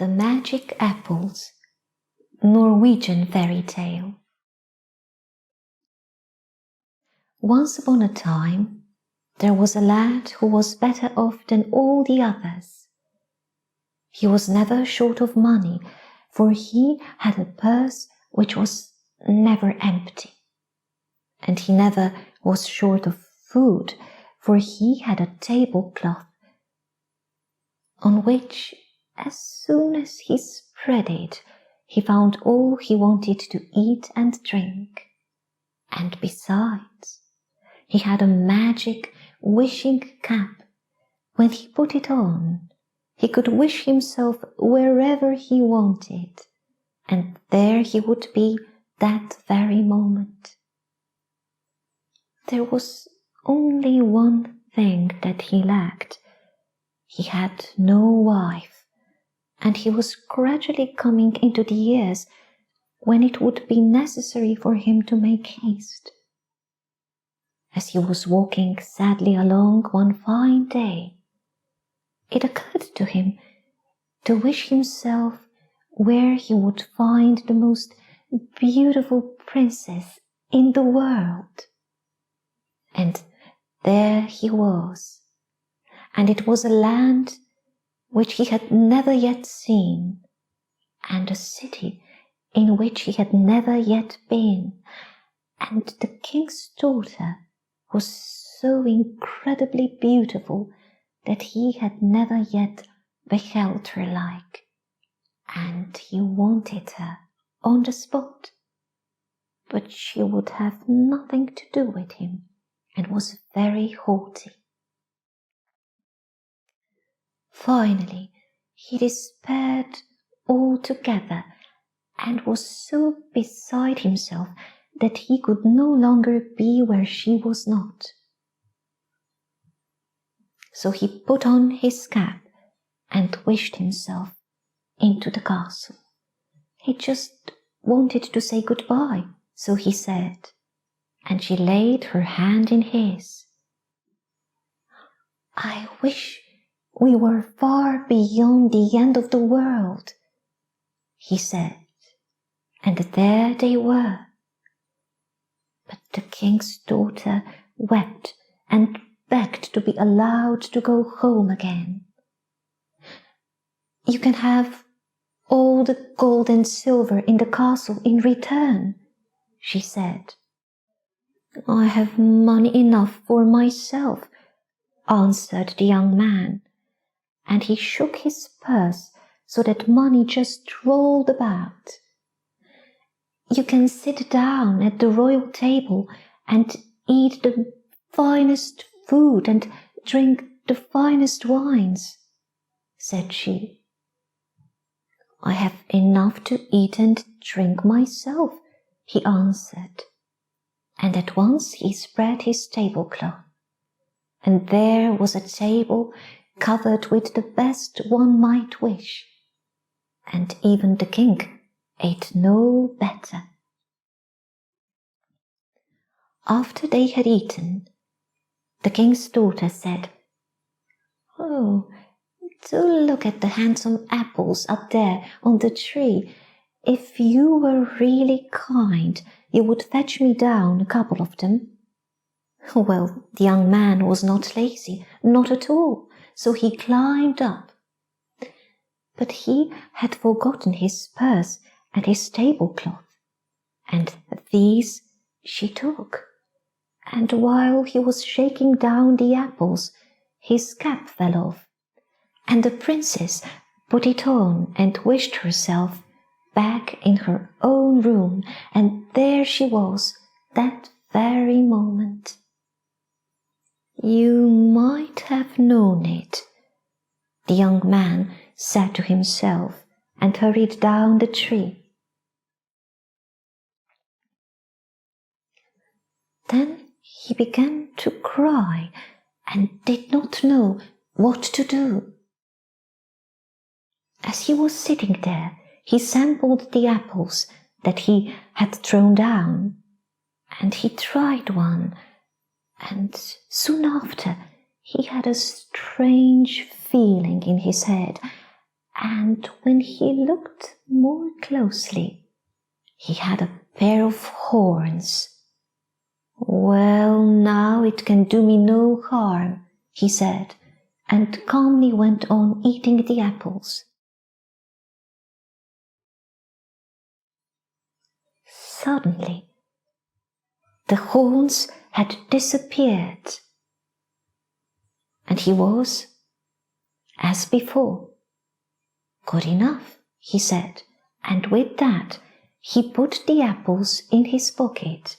The Magic Apples, Norwegian Fairy Tale. Once upon a time, there was a lad who was better off than all the others. He was never short of money, for he had a purse which was never empty. And he never was short of food, for he had a tablecloth on which, as soon as he spread it, he found all he wanted to eat and drink. And besides, he had a magic wishing cap. When he put it on, he could wish himself wherever he wanted, and there he would be that very moment. There was only one thing that he lacked. He had no wife, and he was gradually coming into the years when it would be necessary for him to make haste. As he was walking sadly along one fine day, it occurred to him to wish himself where he would find the most beautiful princess in the world. And there he was, and it was a land which he had never yet seen, and a city in which he had never yet been, and the king's daughter was so incredibly beautiful that he had never yet beheld her like, and he wanted her on the spot. But she would have nothing to do with him, and was very haughty. Finally, he despaired altogether, and was so beside himself that he could no longer be where she was not. So he put on his cap and wished himself into the castle. He just wanted to say goodbye, so he said, and she laid her hand in his. "I wish we were far beyond the end of the world," he said, and there they were. But the king's daughter wept and begged to be allowed to go home again. "You can have all the gold and silver in the castle in return," she said. "I have money enough for myself," answered the young man, and he shook his purse so that money just rolled about. "You can sit down at the royal table and eat the finest food and drink the finest wines," said she. "I have enough to eat and drink myself," he answered, and at once he spread his tablecloth, and there was a table covered with the best one might wish, and even the king ate no better. After they had eaten, the king's daughter said, "Oh, do look at the handsome apples up there on the tree. If you were really kind, you would fetch me down a couple of them." Well, the young man was not lazy, not at all, so he climbed up. But he had forgotten his purse and his tablecloth, and these she took. And while he was shaking down the apples, his cap fell off, and the princess put it on and wished herself back in her own room, and there she was that very moment. "You might have known it," the young man said to himself, and hurried down the tree. Then he began to cry and did not know what to do. As he was sitting there, he sampled the apples that he had thrown down, and he tried one, and soon after he had a strange feeling in his head, and when he looked more closely, he had a pair of horns. "Well, now it can do me no harm," he said, and calmly went on eating the apples. Suddenly, the horns had disappeared, and he was as before. "Good enough," he said, and with that he put the apples in his pocket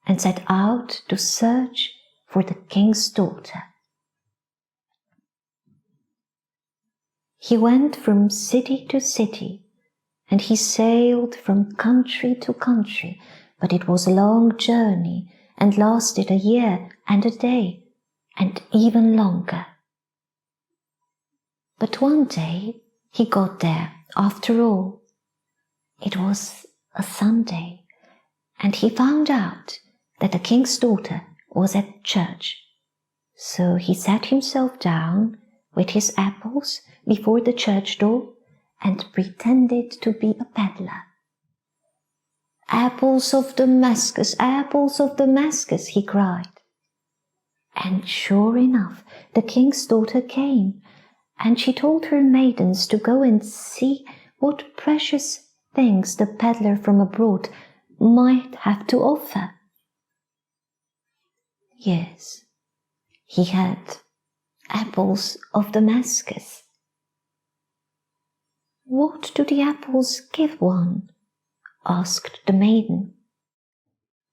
and set out to search for the king's daughter. He went from city to city, and he sailed from country to country, but it was a long journey and lasted a year and a day, and even longer. But one day he got there after all. It was a Sunday, and he found out that the king's daughter was at church. So he sat himself down with his apples before the church door and pretended to be a peddler. "Apples of Damascus, apples of Damascus," he cried. And sure enough, the king's daughter came, and she told her maidens to go and see what precious things the peddler from abroad might have to offer. Yes, he had apples of Damascus. "What do the apples give one?" asked the maiden.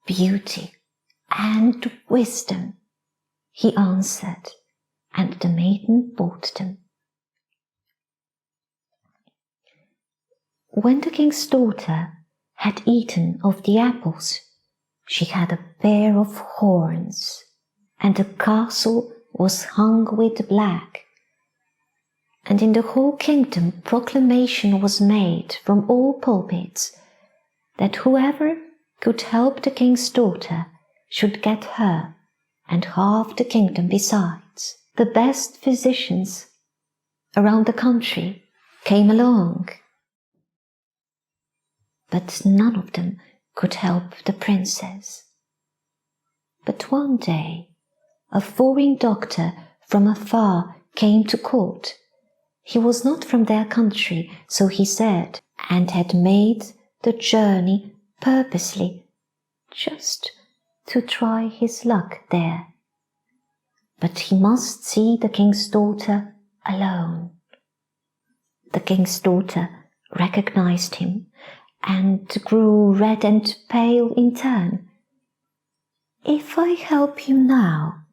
"Beauty and wisdom," he answered, and the maiden bought them. When the king's daughter had eaten of the apples, she had a pair of horns, and the castle was hung with black. And in the whole kingdom proclamation was made from all pulpits that whoever could help the king's daughter should get her and half the kingdom besides. The best physicians around the country came along, but none of them could help the princess. But one day a foreign doctor from afar came to court. He was not from their country, so he said, and had made the journey purposely, just to try his luck there. But he must see the king's daughter alone. The king's daughter recognized him and grew red and pale in turn. "If I help you now,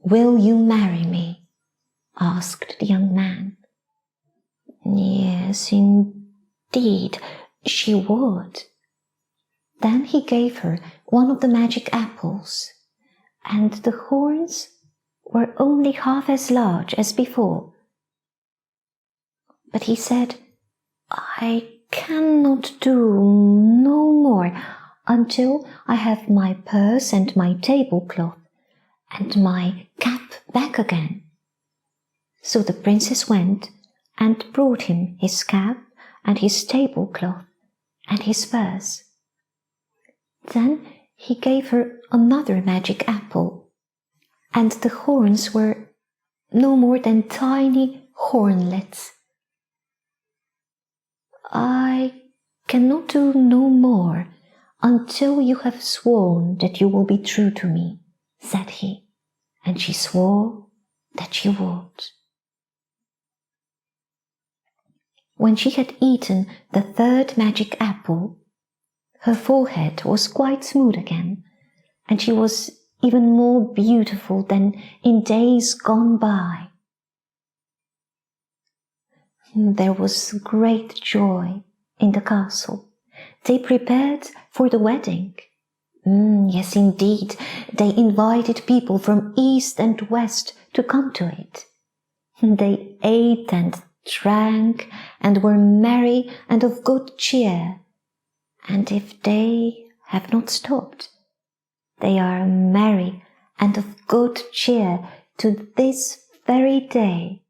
will you marry me?" asked the young man. Yes, indeed, she would. Then he gave her one of the magic apples, and the horns were only half as large as before. But he said, "I cannot do no more until I have my purse and my tablecloth and my cap back again." So the princess went and brought him his cap and his tablecloth and his purse. Then he gave her another magic apple, and the horns were no more than tiny hornlets. "I cannot do no more until you have sworn that you will be true to me," said he, and she swore that she would. When she had eaten the third magic apple, her forehead was quite smooth again, and she was even more beautiful than in days gone by. There was great joy in the castle. They prepared for the wedding. Yes, indeed, they invited people from east and west to come to it. They ate and drank and were merry and of good cheer. And if they have not stopped, they are merry and of good cheer to this very day.